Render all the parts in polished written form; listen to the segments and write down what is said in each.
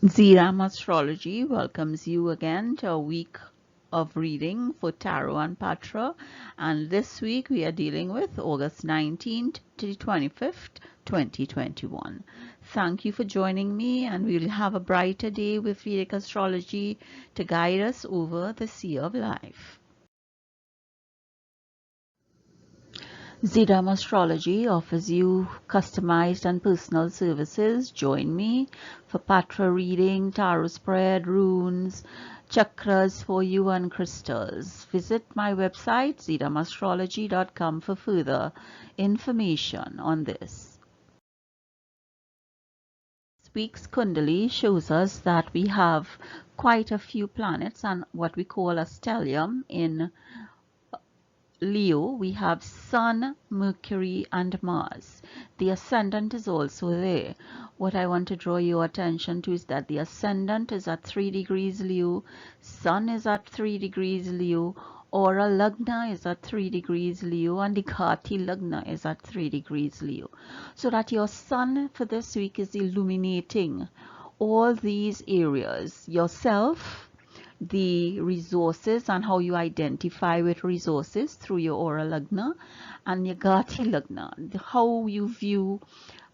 Vedic Astrology welcomes you again to a week of reading for Tarot and Patra, and this week we are dealing with August 19th to the 25th, 2021. Thank you for joining me, and we'll have a brighter day with Vedic Astrology to guide us over the sea of life. Vedic Astrology offers you customized and personal services. Join me for Patra reading, tarot spread, runes, chakras for you, and crystals. Visit my website zedamastrology.com for further information on this. This week's Kundali shows us that we have quite a few planets and what we call a stellium in Leo. We have Sun, Mercury, and Mars. The ascendant is also there. What I want to draw your attention to is that the ascendant is at 3 degrees Leo, Sun is at 3 degrees Leo, Aura Lagna is at 3 degrees Leo, and the Khati Lagna is at 3 degrees Leo. So that your Sun for this week is illuminating all these areas, yourself, the resources and how you identify with resources through your Aura Lagna, and your Gati Lagna, how you view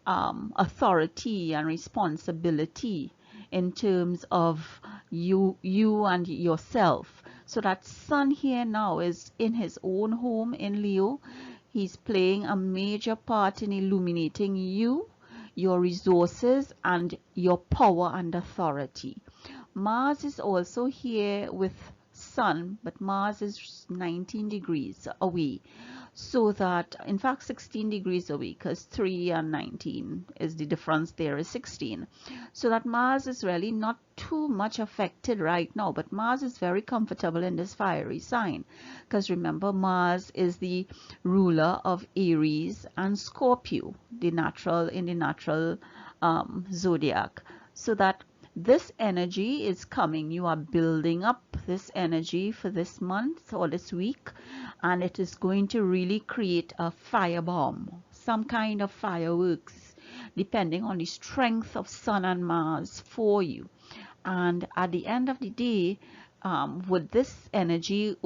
authority and responsibility in terms of you and yourself. So that Sun here now is in his own home in Leo. He's playing a major part in illuminating you, your resources, and your power and authority. Mars is also here with Sun, but Mars is 19 degrees away. So that, in fact, 16 degrees away, because 3 and 19 is the difference there is 16. So that Mars is really not too much affected right now, but Mars is very comfortable in this fiery sign. Because remember, Mars is the ruler of Aries and Scorpio, in the natural zodiac. So that this energy is coming. You are building up this energy for this month or this week, and it is going to really create a firebomb, some kind of fireworks, depending on the strength of Sun and Mars for you. And at the end of the day, would this energy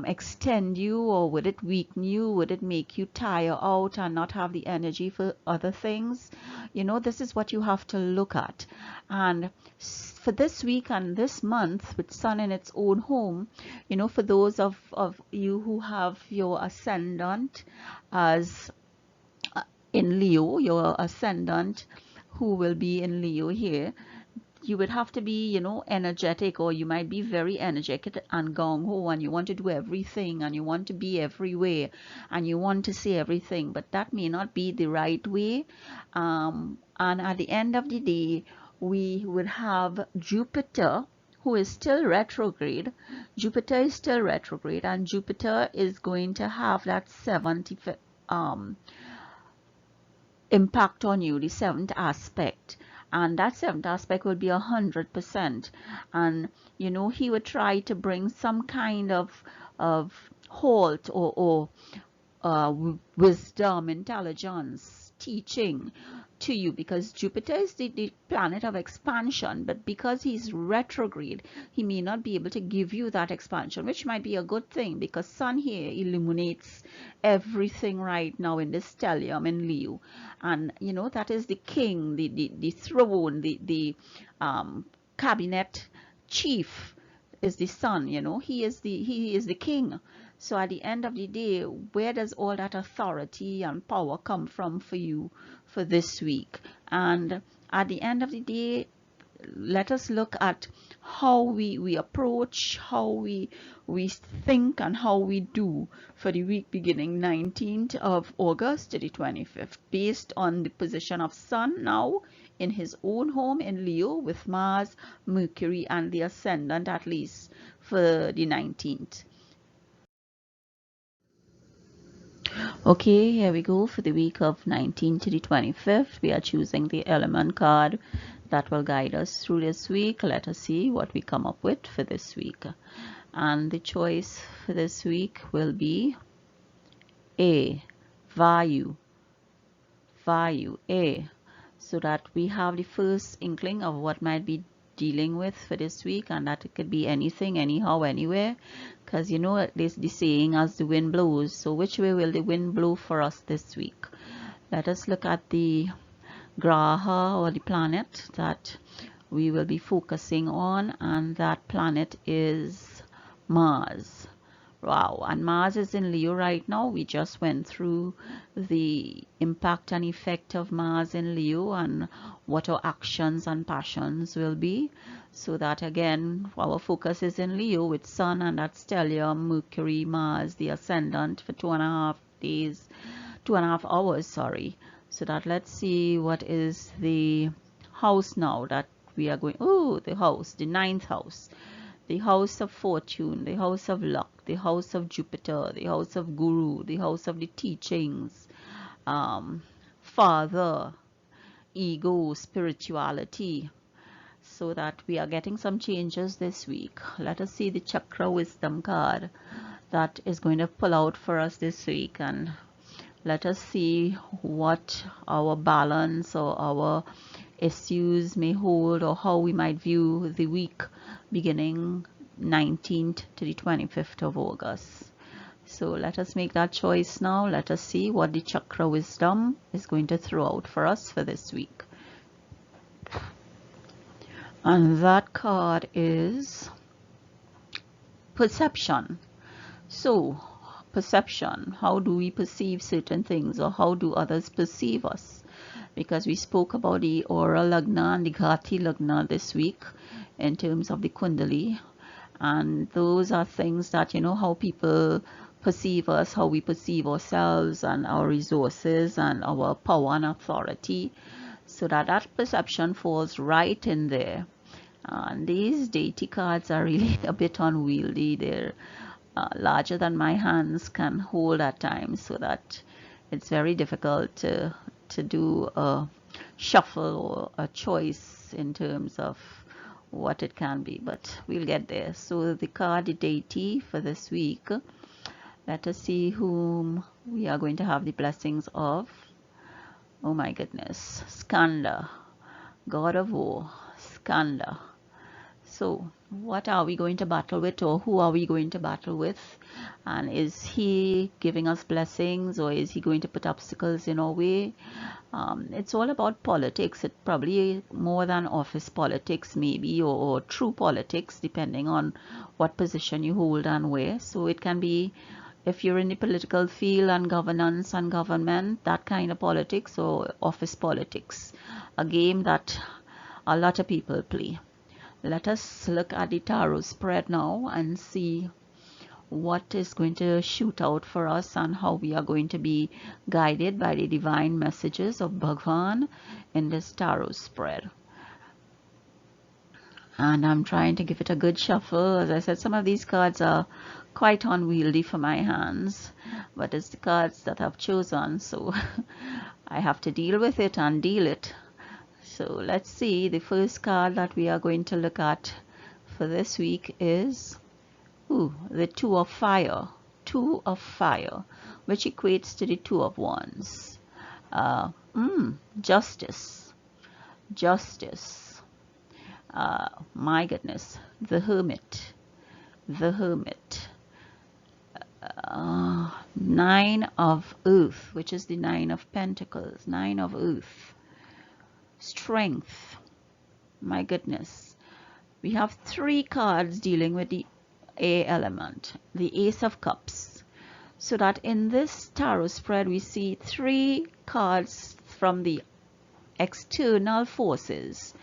extend you, or would it weaken you? Would it make you tire out and not have the energy for other things? You know, this is what you have to look at. And for this week and this month with Sun in its own home, you know, for those of you who have your ascendant as in Leo, your ascendant who will be in Leo here, you would have to be, you know, energetic, or you might be very energetic and gung-ho, and you want to do everything, and you want to be everywhere, and you want to say everything, but that may not be the right way. And at the end of the day, we would have Jupiter, who is still retrograde. Jupiter is still retrograde, and Jupiter is going to have that 70th impact on you, the 7th aspect. And that 7th aspect will be 100%. And you know, he would try to bring some kind of halt or wisdom, intelligence, teaching to you, because Jupiter is the planet of expansion, but because he's retrograde, he may not be able to give you that expansion, which might be a good thing, because Sun here illuminates everything right now in this stellium in Leo. And you know, that is the king, the throne, the cabinet chief is the Sun. You know, he is the king. So at the end of the day, where does all that authority and power come from for you for this week? And at the end of the day, let us look at how we approach, how we think, and how we do for the week beginning 19th of August to the 25th, based on the position of Sun now in his own home in Leo with Mars, Mercury, and the ascendant, at least for the 19th. Okay, here we go for the week of 19th to the 25th. We are choosing the element card that will guide us through this week. Let us see what we come up with for this week. And the choice for this week will be A, Vayu. A. so that we have the first inkling of what might be dealing with for this week, and that it could be anything, anyhow, anywhere, because you know there's the saying, as the wind blows. So which way will the wind blow for us this week? Let us look at the graha, or the planet that we will be focusing on, and that planet is Mars. Wow, and Mars is in Leo right now. We just went through the impact and effect of Mars in Leo and what our actions and passions will be. So that again, our focus is in Leo with Sun and that stellium, Mercury, Mars, the ascendant for 2.5 days, 2.5 hours, sorry. So that let's see what is the house now that we are going. Oh, the house, the 9th house. The house of fortune, the house of luck, the house of Jupiter, the house of Guru, the house of the teachings, father, ego, spirituality. So that we are getting some changes this week. Let us see the chakra wisdom card that is going to pull out for us this week, and let us see what our balance or our issues may hold, or how we might view the week beginning 19th to the 25th of August. So let us make that choice now. Let us see what the chakra wisdom is going to throw out for us for this week. And that card is perception. So perception, how do we perceive certain things, or how do others perceive us? Because we spoke about the Aura Lagna and the Ghati Lagna this week in terms of the Kundali, and those are things that, you know, how people perceive us, how we perceive ourselves and our resources and our power and authority. So that perception falls right in there. And these deity cards are really a bit unwieldy. They're larger than my hands can hold at times, so that it's very difficult to do a shuffle or a choice in terms of what it can be, but we'll get there. So the card, the deity for this week, let us see whom we are going to have the blessings of. Oh my goodness, Skanda, god of war, Skanda. So what are we going to battle with, or who are we going to battle with? And is he giving us blessings, or is he going to put obstacles in our way? It's all about politics. It probably more than office politics maybe, or true politics, depending on what position you hold and where. So it can be, if you're in the political field and governance and government, that kind of politics, or office politics, a game that a lot of people play. Let us look at the tarot spread now and see what is going to shoot out for us, and how we are going to be guided by the divine messages of Bhagwan in this tarot spread. And I'm trying to give it a good shuffle. As I said, some of these cards are quite unwieldy for my hands, but it's the cards that I've chosen, so I have to deal with it and deal it. So let's see, the first card that we are going to look at for this week is the Two of Fire. Two of Fire, which equates to the Two of Wands. Justice. Justice. My goodness. The Hermit. The Hermit. Nine of Earth, which is the Nine of Pentacles. Nine of Earth. Strength. My goodness. We have 3 cards dealing with the air element. The Ace of Cups. So that in this tarot spread we see 3 cards from the external forces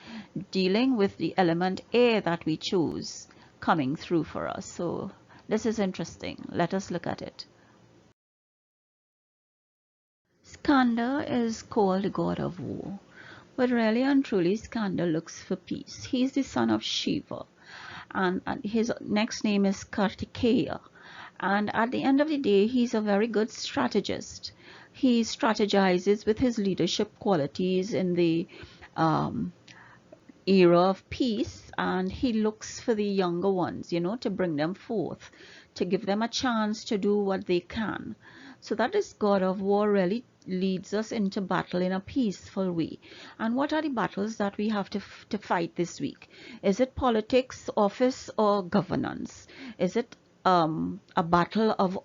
dealing with the element air that we choose coming through for us. So this is interesting. Let us look at it. Skanda is called the god of war. But really and truly, Skanda looks for peace. He's the son of Shiva, and his next name is Kartikeya. And at the end of the day, he's a very good strategist. He strategizes with his leadership qualities in the era of peace, and he looks for the younger ones, you know, to bring them forth, to give them a chance to do what they can. So that this god of war really leads us into battle in a peaceful way. And what are the battles that we have to fight this week? Is it politics, office, or governance? Is it a battle of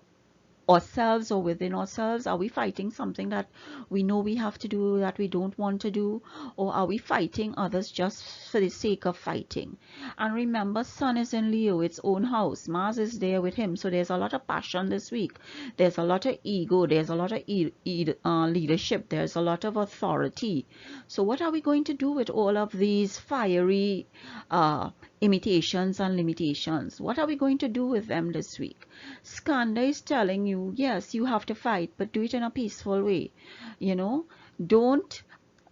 ourselves or within ourselves? Are we fighting something that we know we have to do that we don't want to do, or are we fighting others just for the sake of fighting? And remember, Sun is in Leo, its own house. Mars is there with him, so there's a lot of passion this week. There's a lot of ego, there's a lot of leadership, there's a lot of authority. So what are we going to do with all of these fiery imitations and limitations? What are we going to do with them this week? Skanda is telling you, yes, you have to fight, but do it in a peaceful way. Don't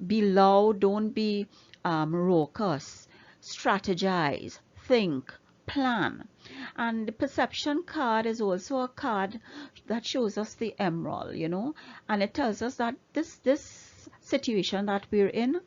be loud, don't be raucous. Strategize, think, plan. And the perception card is also a card that shows us the emerald, and it tells us that this situation that we're in,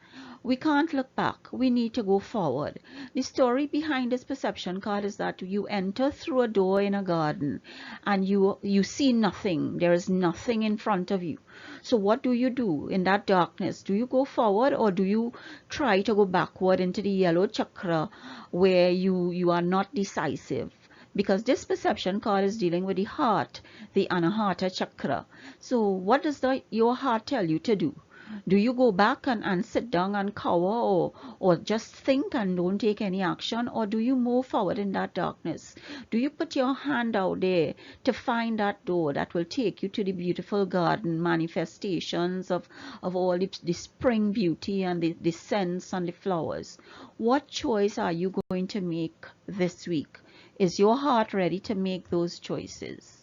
we can't look back. We need to go forward. The story behind this perception card is that you enter through a door in a garden and you see nothing. There is nothing in front of you. So what do you do in that darkness? Do you go forward, or do you try to go backward into the yellow chakra where you are not decisive? Because this perception card is dealing with the heart, the anahata chakra. So what does your heart tell you to do? Do you go back and sit down and cower, or just think and don't take any action? Or do you move forward in that darkness? Do you put your hand out there to find that door that will take you to the beautiful garden manifestations of all the spring beauty and the scents and the flowers? What choice are you going to make this week? Is your heart ready to make those choices?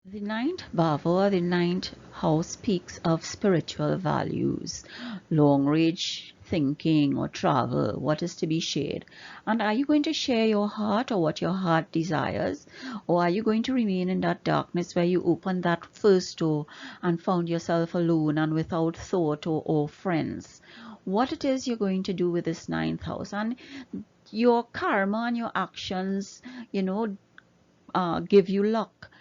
The ninth bhava, the ninth house, speaks of spiritual values, long range thinking or travel, what is to be shared. And are you going to share your heart or what your heart desires? Or are you going to remain in that darkness where you opened that first door and found yourself alone and without thought or friends? What it is you're going to do with this ninth house, and your karma and your actions, give you luck.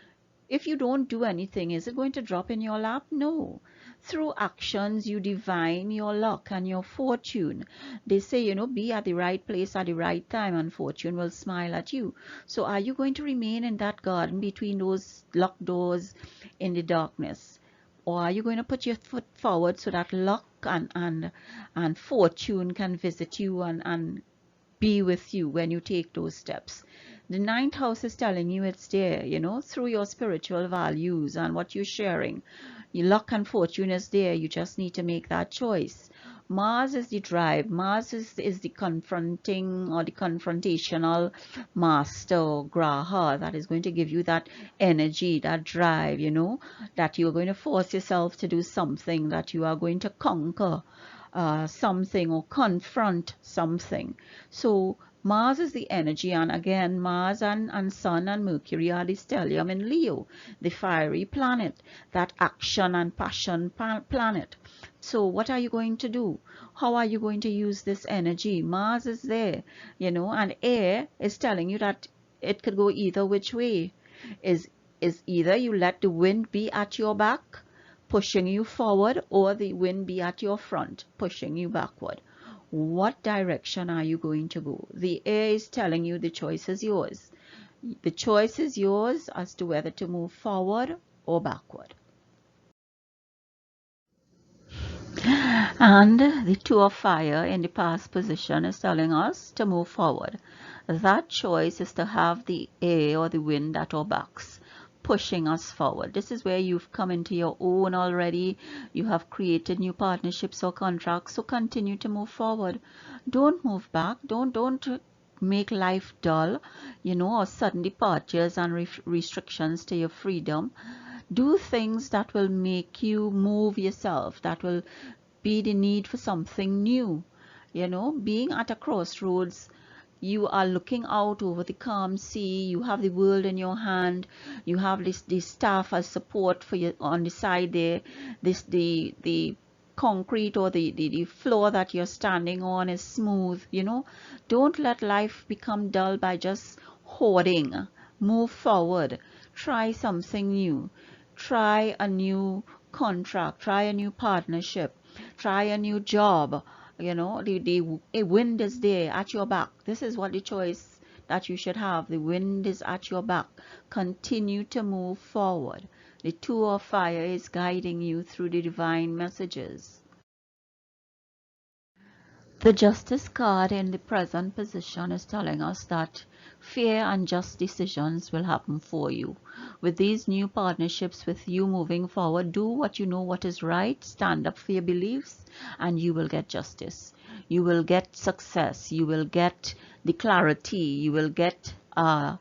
If you don't do anything, is it going to drop in your lap? No. Through actions, you divine your luck and your fortune. They say, be at the right place at the right time and fortune will smile at you. So are you going to remain in that garden between those locked doors in the darkness? Or are you going to put your foot forward so that luck and fortune can visit you and be with you when you take those steps? The ninth house is telling you it's there, through your spiritual values and what you're sharing. Your luck and fortune is there. You just need to make that choice. Mars is the drive. Mars is the confronting or the confrontational master or graha that is going to give you that energy, that drive, that you're going to force yourself to do something, that you are going to conquer something or confront something. So Mars is the energy, and again, Mars and Sun and Mercury are the stellium in Leo, the fiery planet, that action and passion planet. So what are you going to do? How are you going to use this energy? Mars is there, and air is telling you that it could go either which way. Is either you let the wind be at your back, pushing you forward, or the wind be at your front, pushing you backward. What direction are you going to go? The air is telling you the choice is yours. The choice is yours as to whether to move forward or backward. And the two of fire in the past position is telling us to move forward. That choice is to have the air or the wind at our backs, pushing us forward. This is where you've come into your own already. You have created new partnerships or contracts, so continue to move forward. Don't move back. Don't make life dull, or sudden departures and restrictions to your freedom. Do things that will make you move yourself, that will be the need for something new. Being at a crossroads, you are looking out over the calm sea. You have the world in your hand. You have this staff as support for you on the side there. The concrete or the floor that you're standing on is smooth. Don't let life become dull by just hoarding. Move forward. try something new. Try a new contract, try a new partnership, try a new job. You know, the wind is there at your back. This is what the choice that you should have. The wind is at your back. Continue to move forward. The Two of Fire is guiding you through the divine messages. The Justice card in the present position is telling us that fair and just decisions will happen for you. With these new partnerships, with you moving forward, do what you know what is right, stand up for your beliefs, and you will get justice. You will get success. You will get the clarity. You will get a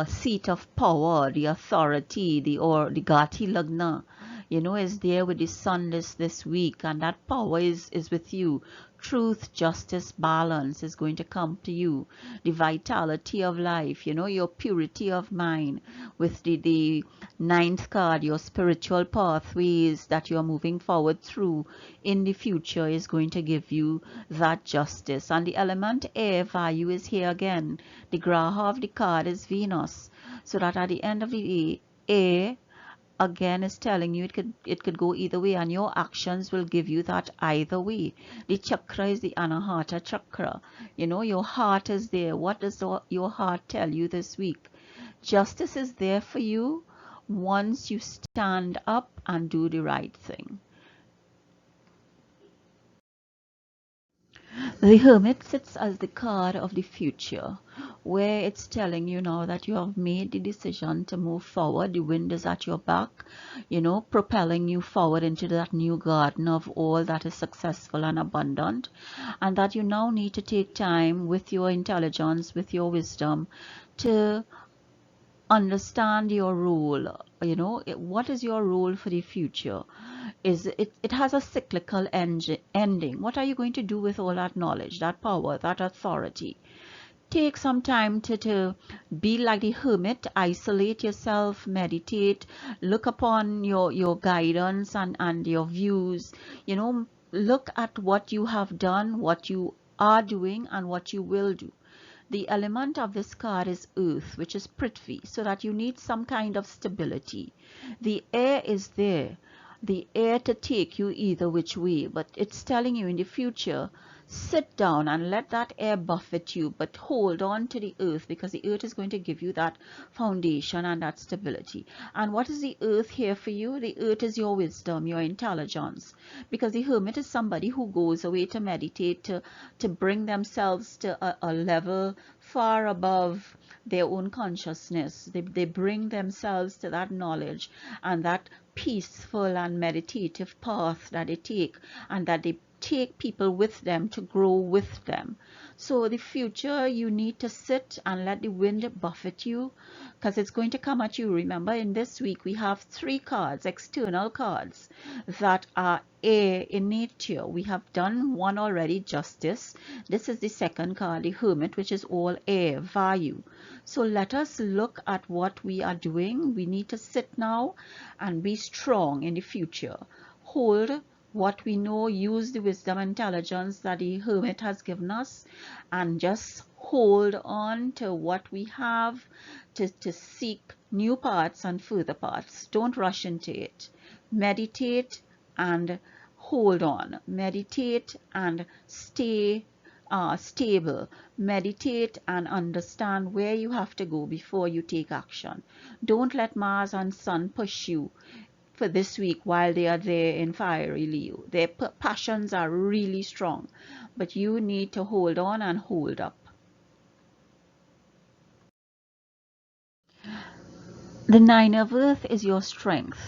seat of power, the authority, the Gati Lagna, you know, is there with the sun this week, and that power is with you. Truth, justice, balance is going to come to you. The vitality of life, you know, your purity of mind with the ninth card, your spiritual pathways that you are moving forward through in the future is going to give you that justice. And the element air, Vayu, is here again. The graha of the card is Venus. So that at the end of the day, air again is telling you it could go either way, and your actions will give you that either way. The chakra is the Anahata chakra. You know, your heart is there. What does your heart tell you this week? Justice is there for you once you stand up and do the right thing. The Hermit sits as the card of the future, where it's telling you now that you have made the decision to move forward. The wind is at your back, you know, propelling you forward into that new garden of all that is successful and abundant, and that you now need to take time with your intelligence, with your wisdom, to understand your role. You know, what is your role for the future? Is it has a cyclical ending. What are you going to do with all that knowledge, that power, that authority? Take some time to be like the hermit, isolate yourself, meditate, look upon your guidance and your views. You know, look at what you have done, what you are doing, and what you will do. The element of this card is earth, which is Prithvi, so that you need some kind of stability. The air is there, the air to take you either which way, but it's telling you in the future, sit down and let that air buffet you, but hold on to the earth, because the earth is going to give you that foundation and that stability. And what is the earth here for you? The earth is your wisdom, your intelligence, because the hermit is somebody who goes away to meditate, to bring themselves to a level far above their own consciousness. They bring themselves to that knowledge and that peaceful and meditative path that they take, and that they take people with them to grow with them. So the future, you need to sit and let the wind buffet you, because it's going to come at you. Remember, in this week we have 3 cards, external cards, that are air in nature. We have done one already, justice. This is the second card, the hermit, which is all air, Vayu. So let us look at what we are doing. We need to sit now and be strong in the future. Hold what we know, use the wisdom and intelligence that the hermit has given us, and just hold on to what we have, to seek new paths and further paths. Don't rush into it. Meditate and hold on. Meditate and stay stable. Meditate and understand where you have to go before you take action. Don't let Mars and Sun push you for this week while they are there in fiery Leo. Their passions are really strong, but you need to hold on and hold up. The Nine of Earth is your strength.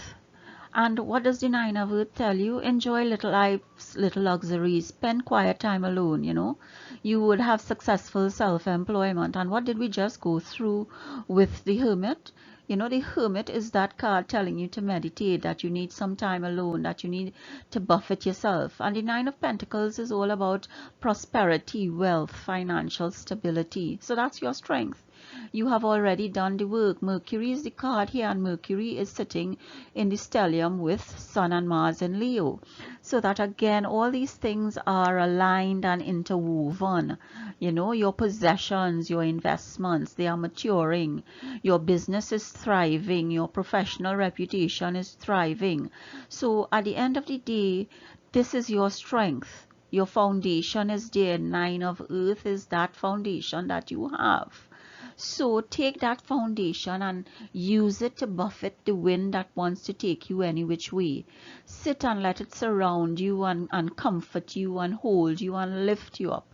And what does the Nine of Earth tell you? Enjoy little lives, little luxuries, spend quiet time alone, you know. You would have successful self-employment. And what did we just go through with the Hermit? You know, the Hermit is that card telling you to meditate, that you need some time alone, that you need to buffet yourself. And the Nine of Pentacles is all about prosperity, wealth, financial stability. So that's your strength. You have already done the work. Mercury is the card here, and Mercury is sitting in the stellium with Sun and Mars in Leo. So that again, all these things are aligned and interwoven. You know, your possessions, your investments, they are maturing. Your business is thriving. Your professional reputation is thriving. So at the end of the day, this is your strength. Your foundation is there. Nine of Earth is that foundation that you have. So take that foundation and use it to buffet the wind that wants to take you any which way. Sit and let it surround you and comfort you and hold you and lift you up.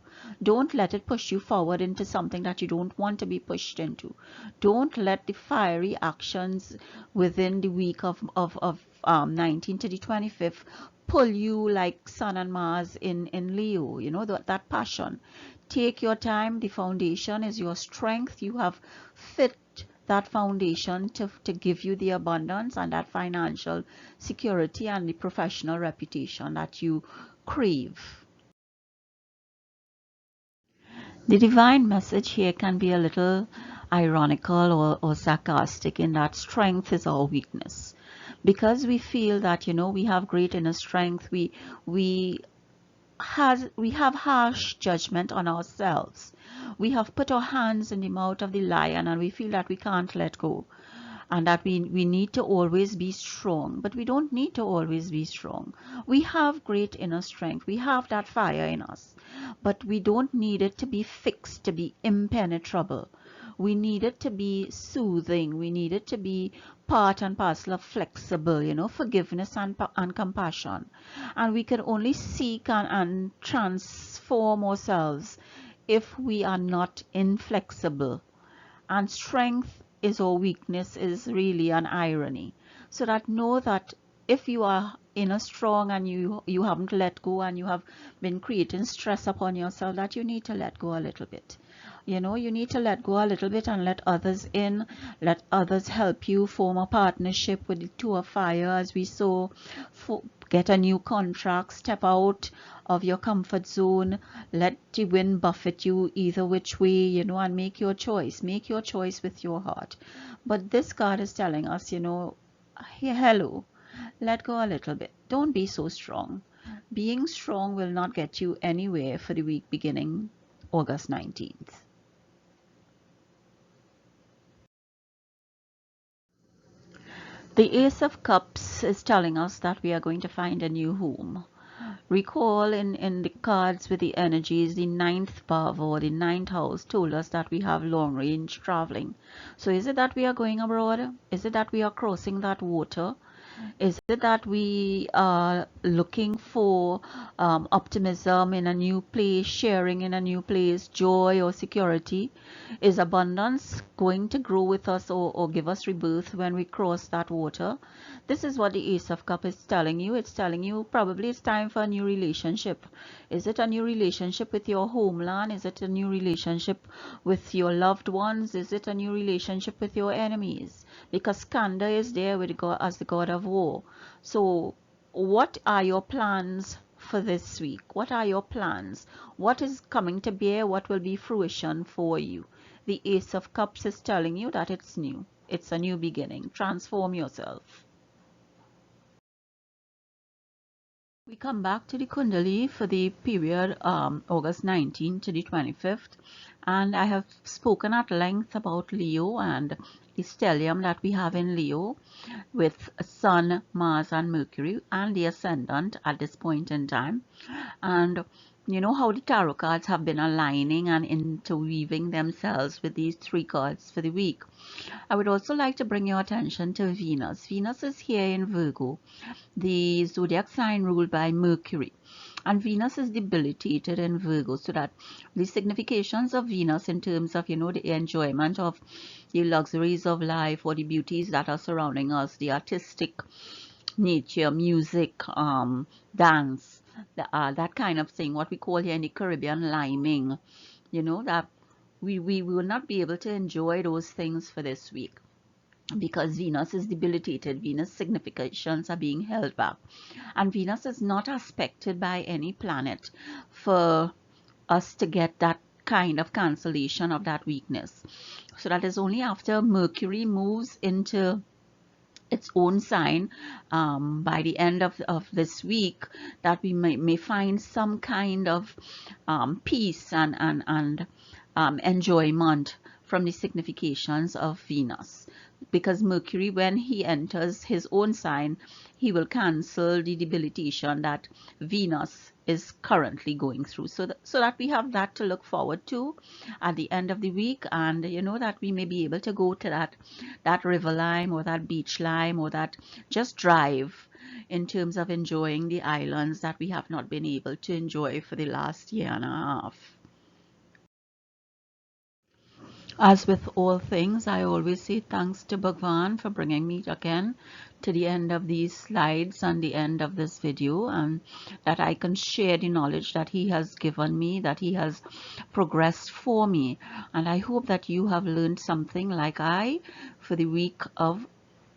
Don't let it push you forward into something that you don't want to be pushed into. Don't let the fiery actions within the week of 19 to the 25th pull you like Sun and Mars in Leo, you know, that passion. Take your time. The foundation is your strength. You have fit that foundation to give you the abundance and that financial security and the professional reputation that you crave. The divine message here can be a little ironical or sarcastic in that strength is our weakness. Because we feel that, you know, we have great inner strength, we have harsh judgment on ourselves. We have put our hands in the mouth of the lion and we feel that we can't let go, and that we need to always be strong. But we don't need to always be strong. We have great inner strength. We have that fire in us, but we don't need it to be fixed, to be impenetrable. We need it to be soothing. We need it to be part and parcel of flexible, you know, forgiveness and compassion. And we can only seek and transform ourselves if we are not inflexible. And strength is our weakness is really an irony. So that know that if you are inner strong and you haven't let go and you have been creating stress upon yourself, that you need to let go a little bit. You know, you need to let go a little bit and let others in, let others help you form a partnership with the two of fire, as we saw. Get a new contract, step out of your comfort zone, let the wind buffet you either which way, you know, and make your choice. Make your choice with your heart. But this card is telling us, you know, hello, let go a little bit. Don't be so strong. Being strong will not get you anywhere for the week beginning August 19th. The Ace of Cups is telling us that we are going to find a new home. Recall in the cards with the energies, the ninth bhav or the ninth house told us that we have long range traveling. So is it that we are going abroad? Is it that we are crossing that water? Is it that we are looking for optimism in a new place, sharing in a new place, joy or security? Is abundance going to grow with us or give us rebirth when we cross that water? This is what the Ace of Cup is telling you. It's telling you probably it's time for a new relationship. Is it a new relationship with your homeland? Is it a new relationship with your loved ones? Is it a new relationship with your enemies? Because Skanda is there with God as the god of war. So what are your plans for this week? What are your plans? What is coming to bear? What will be fruition for you? The Ace of Cups is telling you that it's new. It's a new beginning. Transform yourself. We come back to the Kundali for the period August 19 to the 25th, and I have spoken at length about Leo and the stellium that we have in Leo with Sun, Mars and Mercury and the Ascendant at this point in time. And you know how the tarot cards have been aligning and interweaving themselves with these three cards for the week. I would also like to bring your attention to Venus. Venus is here in Virgo, the zodiac sign ruled by Mercury. And Venus is debilitated in Virgo, so that the significations of Venus in terms of, you know, the enjoyment of the luxuries of life or the beauties that are surrounding us, the artistic nature, music, dance, that kind of thing, what we call here in the Caribbean liming, you know, that we will not be able to enjoy those things for this week because Venus is debilitated. Venus significations are being held back, and Venus is not aspected by any planet for us to get that kind of cancellation of that weakness. So that is only after Mercury moves into its own sign by the end of this week that we may find some kind of peace and enjoyment from the significations of Venus, because Mercury, when he enters his own sign, he will cancel the debilitation that Venus is currently going through. So that we have that to look forward to at the end of the week, and you know, that we may be able to go to that river lime or that beach lime or that just drive, in terms of enjoying the islands that we have not been able to enjoy for the last year and a half. As with all things, I always say thanks to Bhagwan for bringing me again to the end of these slides and the end of this video, and that I can share the knowledge that he has given me, that he has progressed for me. And I hope that you have learned something like I for the week of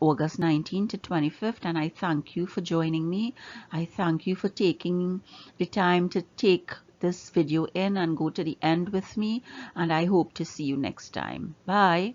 August 19th to 25th, and I thank you for joining me. I thank you for taking the time to take this video in and go to the end with me, and I hope to see you next time. Bye.